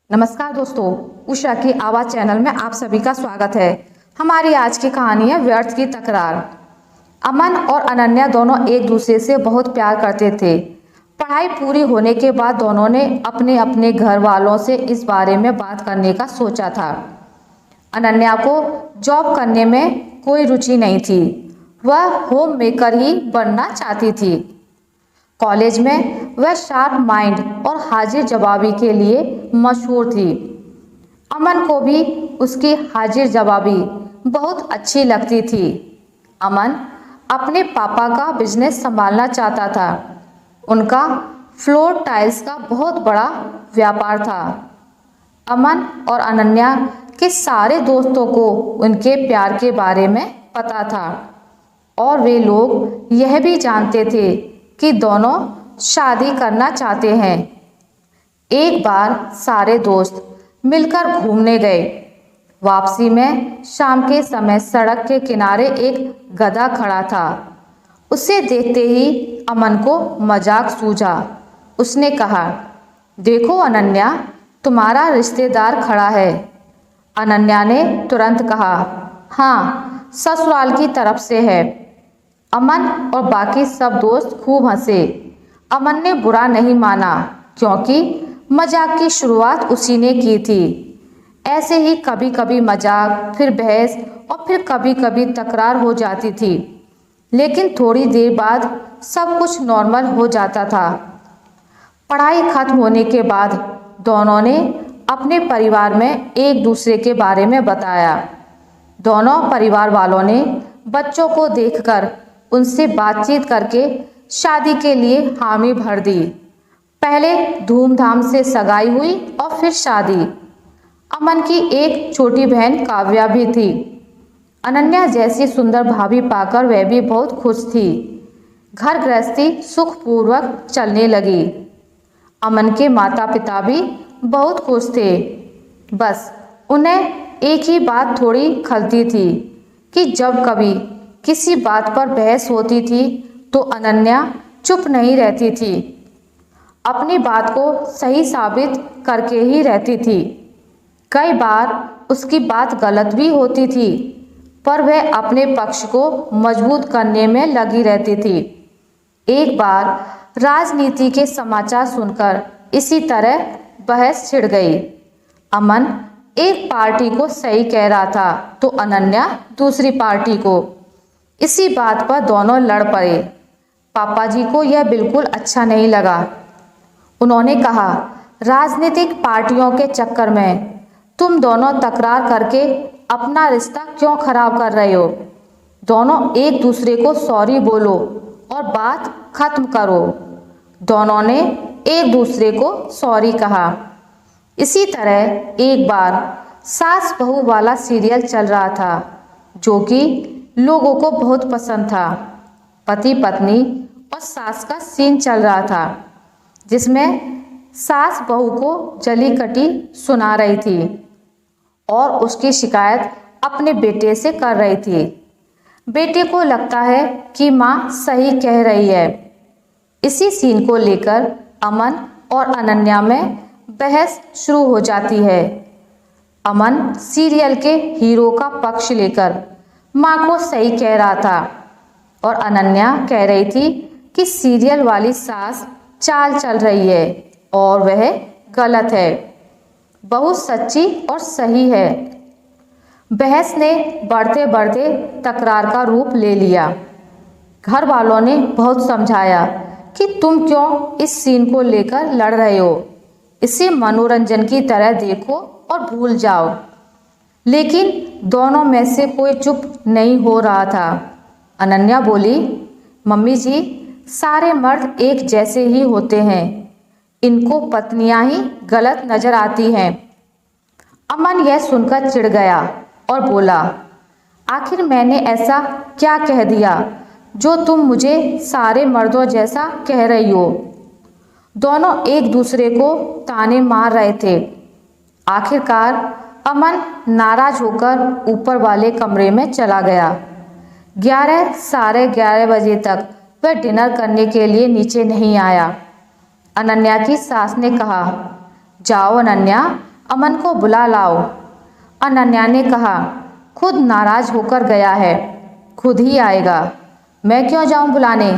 नमस्कार दोस्तों, उषा की आवाज़ चैनल में आप सभी का स्वागत है। हमारी आज की कहानी है व्यर्थ की तकरार। अमन और अनन्या दोनों एक दूसरे से बहुत प्यार करते थे। पढ़ाई पूरी होने के बाद दोनों ने अपने अपने घर वालों से इस बारे में बात करने का सोचा था। अनन्या को जॉब करने में कोई रुचि नहीं थी, वह होम मेकर ही बनना चाहती थी। कॉलेज में वह शार्प माइंड और हाजिर जवाबी के लिए मशहूर थी। अमन को भी उसकी हाजिर जवाबी बहुत अच्छी लगती थी। अमन अपने पापा का बिजनेस संभालना चाहता था। उनका फ्लोर टाइल्स का बहुत बड़ा व्यापार था। अमन और अनन्या के सारे दोस्तों को उनके प्यार के बारे में पता था और वे लोग यह भी जानते थे कि दोनों शादी करना चाहते हैं। एक बार सारे दोस्त मिलकर घूमने गए। वापसी में शाम के समय सड़क के किनारे एक गधा खड़ा था। उसे देखते ही अमन को मजाक सूझा। उसने कहा, देखो अनन्या, तुम्हारा रिश्तेदार खड़ा है। अनन्या ने तुरंत कहा, हाँ, ससुराल की तरफ से है। अमन और बाकी सब दोस्त खूब हंसे। अमन ने बुरा नहीं माना क्योंकि मजाक की शुरुआत उसी ने की थी। ऐसे ही कभी कभी मजाक, फिर बहस और फिर कभी कभी तकरार हो जाती थी, लेकिन थोड़ी देर बाद सब कुछ नॉर्मल हो जाता था। पढ़ाई खत्म होने के बाद दोनों ने अपने परिवार में एक दूसरे के बारे में बताया। दोनों परिवार वालों ने बच्चों को देखकर उनसे बातचीत करके शादी के लिए हामी भर दी। पहले धूमधाम से सगाई हुई और फिर शादी। अमन की एक छोटी बहन काव्या भी थी। अनन्या जैसी सुंदर भाभी पाकर वह भी बहुत खुश थी। घर गृहस्थी सुखपूर्वक चलने लगी। अमन के माता पिता भी बहुत खुश थे। बस उन्हें एक ही बात थोड़ी खलती थी कि जब कभी किसी बात पर बहस होती थी तो अनन्या चुप नहीं रहती थी, अपनी बात को सही साबित करके ही रहती थी। कई बार उसकी बात गलत भी होती थी, पर वह अपने पक्ष को मजबूत करने में लगी रहती थी। एक बार राजनीति के समाचार सुनकर इसी तरह बहस छिड़ गई। अमन एक पार्टी को सही कह रहा था तो अनन्या दूसरी पार्टी को। इसी बात पर दोनों लड़ पड़े। पापा जी को यह बिल्कुल अच्छा नहीं लगा। उन्होंने कहा, राजनीतिक पार्टियों के चक्कर में तुम दोनों तकरार करके अपना रिश्ता क्यों खराब कर रहे हो? दोनों एक दूसरे को सॉरी बोलो और बात खत्म करो। दोनों ने एक दूसरे को सॉरी कहा। इसी तरह एक बार सास बहू वाला सीरियल चल रहा था जो कि लोगों को बहुत पसंद था। पति पत्नी और सास का सीन चल रहा था जिसमें सास बहू को जली कटी सुना रही थी और उसकी शिकायत अपने बेटे से कर रही थी। बेटे को लगता है कि माँ सही कह रही है। इसी सीन को लेकर अमन और अनन्या में बहस शुरू हो जाती है। अमन सीरियल के हीरो का पक्ष लेकर माँ को सही कह रहा था और अनन्या कह रही थी कि सीरियल वाली सास चाल चल रही है और वह गलत है, बहू सच्ची और सही है। बहस ने बढ़ते बढ़ते तकरार का रूप ले लिया। घर वालों ने बहुत समझाया कि तुम क्यों इस सीन को लेकर लड़ रहे हो, इसे मनोरंजन की तरह देखो और भूल जाओ। लेकिन दोनों में से कोई चुप नहीं हो रहा था। अनन्या बोली, मम्मी जी, सारे मर्द एक जैसे ही होते हैं, इनको पत्नियां ही गलत नजर आती हैं। अमन यह सुनकर चिढ़ गया और बोला, आखिर मैंने ऐसा क्या कह दिया जो तुम मुझे सारे मर्दों जैसा कह रही हो? दोनों एक दूसरे को ताने मार रहे थे। आखिरकार अमन नाराज होकर ऊपर वाले कमरे में चला गया। 11 साढ़े 11 बजे तक वह डिनर करने के लिए नीचे नहीं आया। अनन्या की सास ने कहा, जाओ अनन्या, अमन को बुला लाओ। अनन्या ने कहा, खुद नाराज होकर गया है, खुद ही आएगा, मैं क्यों जाऊं बुलाने।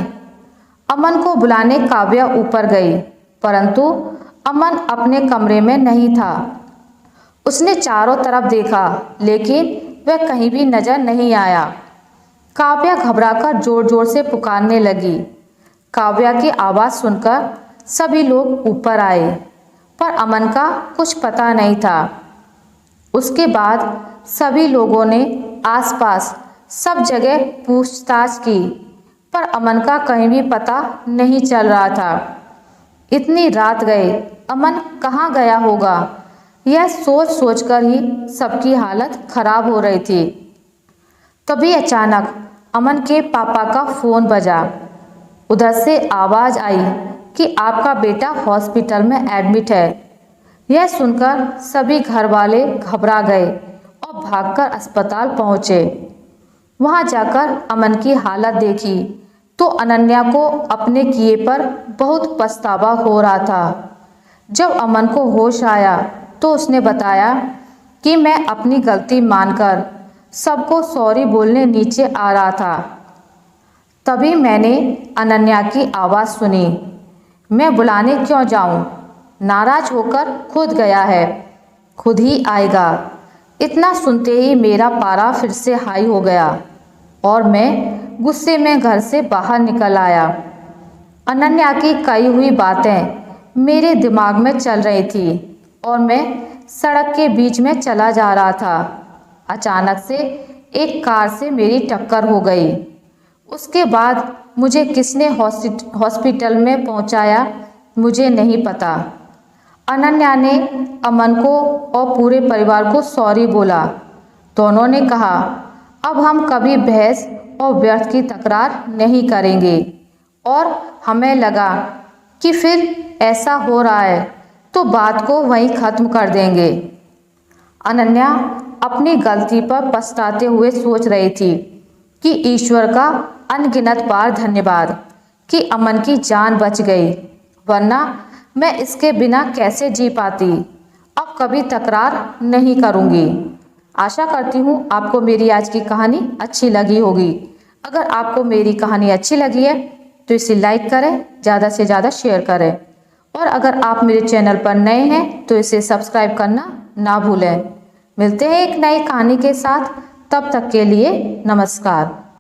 अमन को बुलाने काव्या ऊपर गई, परंतु अमन अपने कमरे में नहीं था। उसने चारों तरफ देखा, लेकिन वह कहीं भी नजर नहीं आया। काव्या घबराकर जोर जोर से पुकारने लगी। काव्या की आवाज़ सुनकर सभी लोग ऊपर आए, पर अमन का कुछ पता नहीं था। उसके बाद सभी लोगों ने आसपास सब जगह पूछताछ की, पर अमन का कहीं भी पता नहीं चल रहा था। इतनी रात गए, अमन कहाँ गया होगा, यह सोच सोचकर ही सबकी हालत खराब हो रही थी। तभी अचानक अमन के पापा का फ़ोन बजा। उधर से आवाज़ आई कि आपका बेटा हॉस्पिटल में एडमिट है। यह सुनकर सभी घर वाले घबरा गए और भागकर अस्पताल पहुँचे। वहाँ जाकर अमन की हालत देखी तो अनन्या को अपने किए पर बहुत पछतावा हो रहा था। जब अमन को होश आया तो उसने बताया कि मैं अपनी गलती मानकर सबको सॉरी बोलने नीचे आ रहा था। तभी मैंने अनन्या की आवाज़ सुनी, मैं बुलाने क्यों जाऊं? नाराज होकर खुद गया है, खुद ही आएगा। इतना सुनते ही मेरा पारा फिर से हाई हो गया और मैं गुस्से में घर से बाहर निकल आया। अनन्या की कही हुई बातें मेरे दिमाग में चल रही थी और मैं सड़क के बीच में चला जा रहा था। अचानक से एक कार से मेरी टक्कर हो गई। उसके बाद मुझे किसने हॉस्पिटल में पहुंचाया मुझे नहीं पता। अनन्या ने अमन को और पूरे परिवार को सॉरी बोला। दोनों ने कहा, अब हम कभी बहस और व्यर्थ की तकरार नहीं करेंगे। और हमें लगा कि फिर ऐसा हो रहा है तो बात को वहीं ख़त्म कर देंगे। अनन्या अपनी गलती पर पछताते हुए सोच रही थी कि ईश्वर का अनगिनत बार धन्यवाद कि अमन की जान बच गई, वरना मैं इसके बिना कैसे जी पाती। अब कभी तकरार नहीं करूँगी। आशा करती हूँ आपको मेरी आज की कहानी अच्छी लगी होगी। अगर आपको मेरी कहानी अच्छी लगी है तो इसे लाइक करें, ज़्यादा से ज़्यादा शेयर करें और अगर आप मेरे चैनल पर नए हैं तो इसे सब्सक्राइब करना ना भूलें। मिलते हैं एक नई कहानी के साथ, तब तक के लिए नमस्कार।